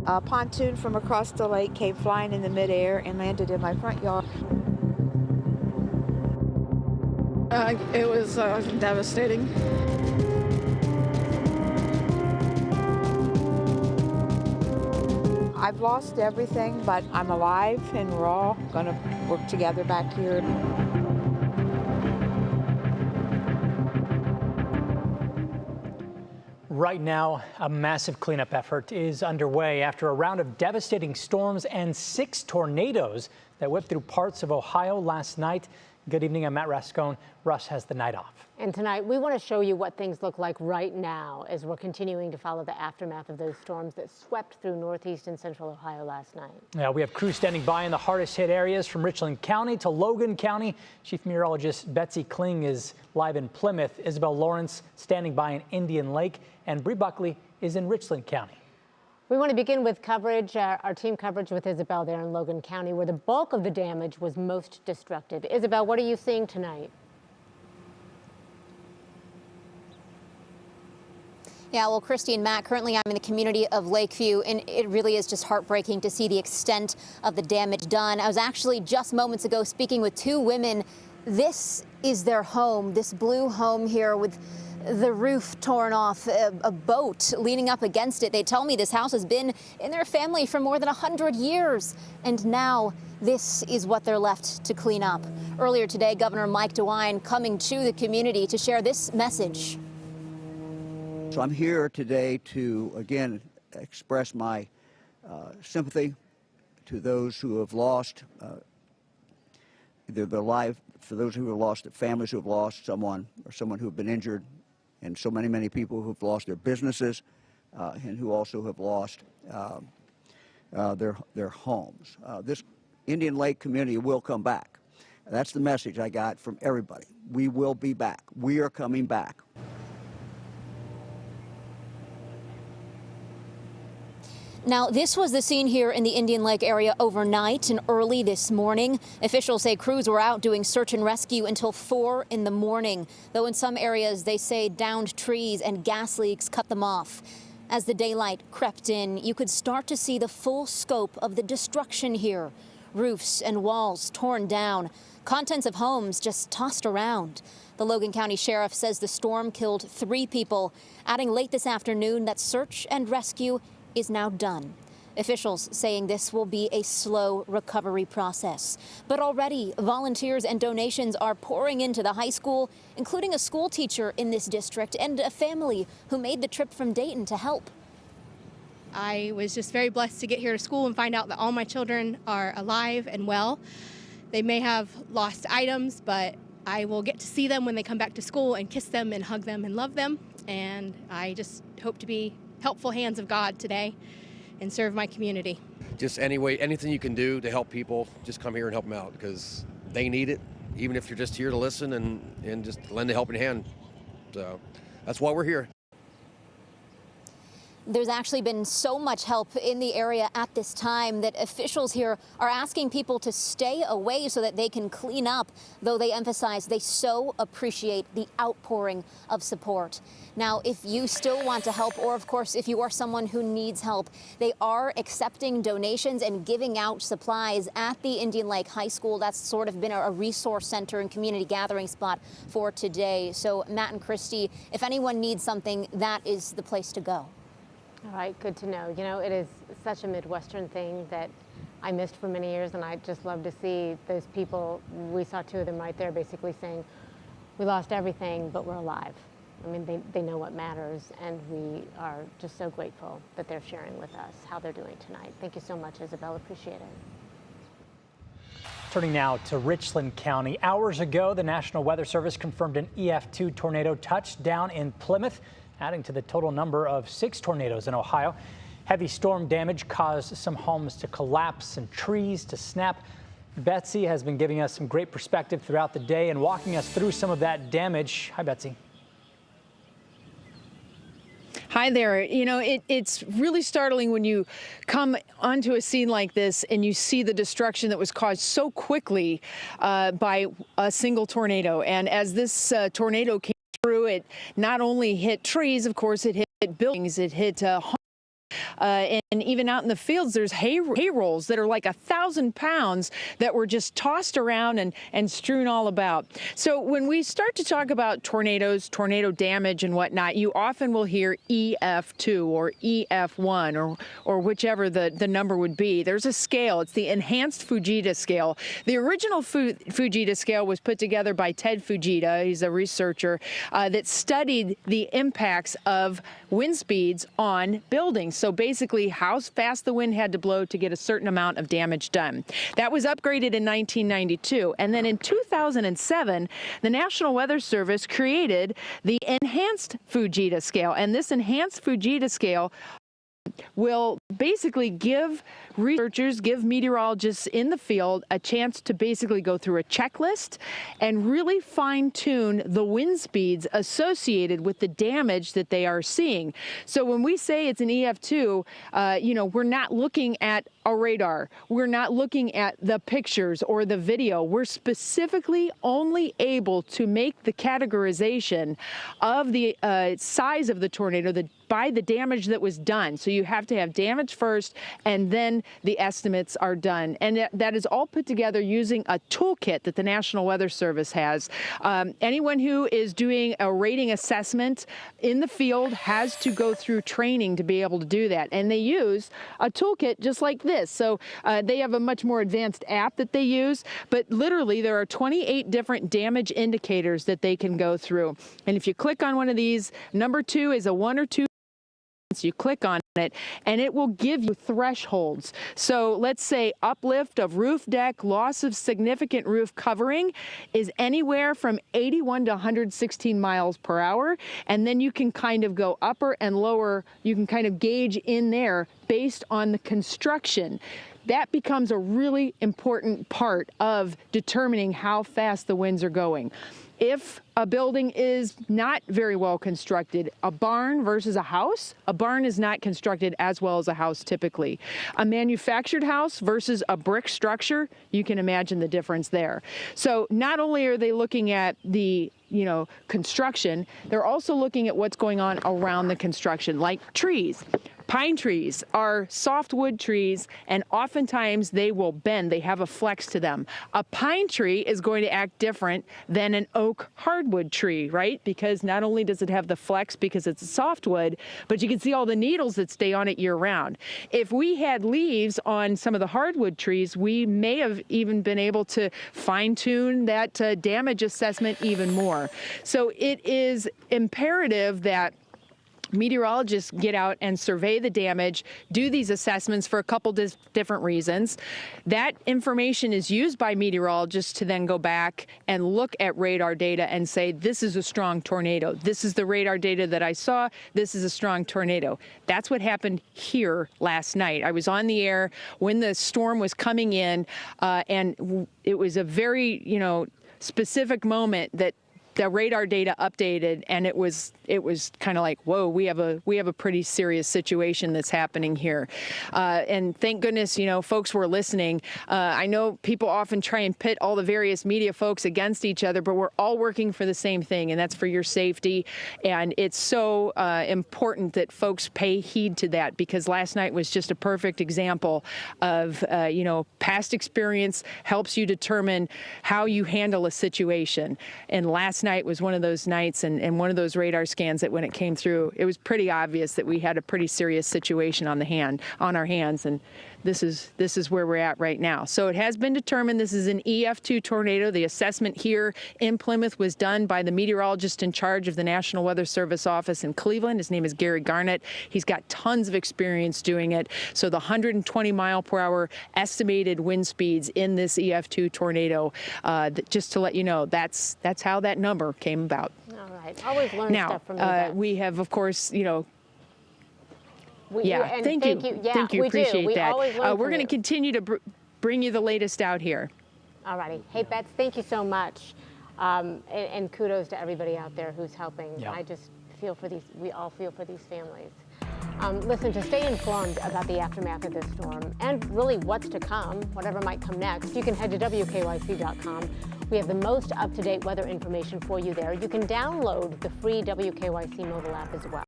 A pontoon from across the lake came flying in the midair and landed in my front yard. It was devastating. I've lost everything, but I'm alive and we're all going to work together back here. Right now, a massive cleanup effort is underway after a round of devastating storms and 6 tornadoes that whipped through parts of Ohio last night. Good evening, I'm Matt Rascone. Russ has the night off. And tonight, we want to show you what things look like right now as we're continuing to follow the aftermath of those storms that swept through northeast and central Ohio last night. Yeah, we have crews standing by in the hardest hit areas from Richland County to Logan County. Chief Meteorologist Betsy Kling is live in Plymouth. Isabel Lawrence standing by in Indian Lake, and Bree Buckley is in Richland County. We want to begin with coverage, our team coverage with Isabel there in Logan County, where the bulk of the damage was most destructive. Isabel, what are you seeing tonight? Yeah, well, Christy and Matt, currently I'm in the community of Lakeview, and it really is just heartbreaking to see the extent of the damage done. I was actually just moments ago speaking with 2 women. This is their home, this blue home here with the roof torn off, a boat leaning up against it. They tell me this house has been in their family for more than 100 years, and now this is what they're left to clean up. Earlier today, Governor Mike DeWine coming to the community to share this message. So I'm here today to, again, express my sympathy to those who have lost either their life, for those who have lost, families who have lost someone or someone who have been injured, and so many people who have lost their businesses and who also have lost their homes. This Indian Lake community will come back. That's the message I got from everybody. We will be back. We are coming back. Now, this was the scene here in the Indian Lake area overnight and early this morning. Officials say crews were out doing search and rescue until 4 in the morning, though in some areas they say downed trees and gas leaks cut them off. As the daylight crept in, you could start to see the full scope of the destruction here. Roofs and walls torn down, contents of homes just tossed around. The Logan County Sheriff says the storm killed 3 people, adding late this afternoon that search and rescue is now done. Officials saying this will be a slow recovery process. But already volunteers and donations are pouring into the high school, including a school teacher in this district and a family who made the trip from Dayton to help. I was just very blessed to get here to school and find out that all my children are alive and well. They may have lost items, but I will get to see them when they come back to school and kiss them and hug them and love them. And I just hope to be helpful hands of God today and serve my community. Just anything you can do to help people, just come here and help them out because they need it, even if you're just here to listen and just lend a helping hand. So that's why we're here. There's actually been so much help in the area at this time that officials here are asking people to stay away so that they can clean up, though they emphasize they so appreciate the outpouring of support. Now, if you still want to help, or of course, if you are someone who needs help, they are accepting donations and giving out supplies at the Indian Lake High School. That's sort of been a resource center and community gathering spot for today. So Matt and Christy, if anyone needs something, that is the place to go. All right, good to know. You know, it is such a Midwestern thing that I missed for many years, and I just love to see those people. We saw 2 of them right there basically saying, we lost everything, but we're alive. I mean, they know what matters, and we are just so grateful that they're sharing with us how they're doing tonight. Thank you so much, Isabel. Appreciate it. Turning now to Richland County. Hours ago, the National Weather Service confirmed an EF2 tornado touched down in Plymouth, adding to the total number of 6 tornadoes in Ohio. Heavy storm damage caused some homes to collapse and trees to snap. Betsy has been giving us some great perspective throughout the day and walking us through some of that damage. Hi, Betsy. Hi there. You know, it's really startling when you come onto a scene like this and you see the destruction that was caused so quickly by a single tornado. And as this tornado came through, it not only hit trees, of course, it hit buildings, it hit homes. And even out in the fields, there's hay rolls that are like 1,000 pounds that were just tossed around and strewn all about. So when we start to talk about tornadoes, tornado damage and whatnot, you often will hear EF2 or EF1 or whichever the number would be. There's a scale. It's the Enhanced Fujita scale. The original Fujita scale was put together by Ted Fujita. He's a researcher that studied the impacts of wind speeds on buildings. So basically how fast the wind had to blow to get a certain amount of damage done. That was upgraded in 1992. And then in 2007, the National Weather Service created the Enhanced Fujita scale. And this Enhanced Fujita scale will basically give researchers, give meteorologists in the field a chance to basically go through a checklist and really fine-tune the wind speeds associated with the damage that they are seeing. So when we say it's an EF2, we're not looking at a radar. We're not looking at the pictures or the video. We're specifically only able to make the categorization of the size of the tornado by the damage that was done. So you have to have damage first, and then the estimates are done. And that is all put together using a toolkit that the National Weather Service has. Anyone who is doing a rating assessment in the field has to go through training to be able to do that. And they use a toolkit just like this. So they have a much more advanced app that they use, but literally there are 28 different damage indicators that they can go through. And if you click on one of these, number 2 is a 1 or 2. So you click on it and it will give you thresholds. So let's say uplift of roof deck, loss of significant roof covering is anywhere from 81 to 116 miles per hour. And then you can kind of go upper and lower. You can kind of gauge in there based on the construction. That becomes a really important part of determining how fast the winds are going. If a building is not very well constructed, a barn versus a house, a barn is not constructed as well as a house typically. A manufactured house versus a brick structure, you can imagine the difference there. So not only are they looking at the construction, they're also looking at what's going on around the construction, like trees. Pine trees are softwood trees, and oftentimes they will bend. They have a flex to them. A pine tree is going to act different than an oak hardwood tree, right? Because not only does it have the flex because it's a softwood, but you can see all the needles that stay on it year-round. If we had leaves on some of the hardwood trees, we may have even been able to fine-tune that damage assessment even more. So it is imperative that meteorologists get out and survey the damage, do these assessments for a couple different reasons. That information is used by meteorologists to then go back and look at radar data and say, this is a strong tornado. This is the radar data that I saw. This is a strong tornado. That's what happened here last night. I was on the air when the storm was coming in, and it was a very, specific moment that the radar data updated, and it was kind of like, whoa, we have a pretty serious situation that's happening here. And thank goodness, folks were listening. I know people often try and pit all the various media folks against each other, but we're all working for the same thing, and that's for your safety. And it's so important that folks pay heed to that, because last night was just a perfect example of, past experience helps you determine how you handle a situation. And last night was one of those nights and one of those radar scans that when it came through, it was pretty obvious that we had a pretty serious situation on our hands, and this is where we're at right now. So it has been determined this is an EF2 tornado. The assessment here in Plymouth was done by the meteorologist in charge of the National Weather Service office in Cleveland. His name is Gary Garnett. He's got tons of experience doing it. So the 120 mile per hour estimated wind speeds in this EF2 tornado, just to let you know, that's how that number came about. All right. Always learn stuff from you. We have, of course, thank you. Yeah, thank you. Appreciate that. We're going to you. Continue to bring you the latest out here. All righty. Hey, Bets, thank you so much. And kudos to everybody out there who's helping. Yeah. I just feel for we all feel for these families. Listen, to stay informed about the aftermath of this storm and really what's to come, whatever might come next, you can head to WKYC.com. We have the most up-to-date weather information for you there. You can download the free WKYC mobile app as well.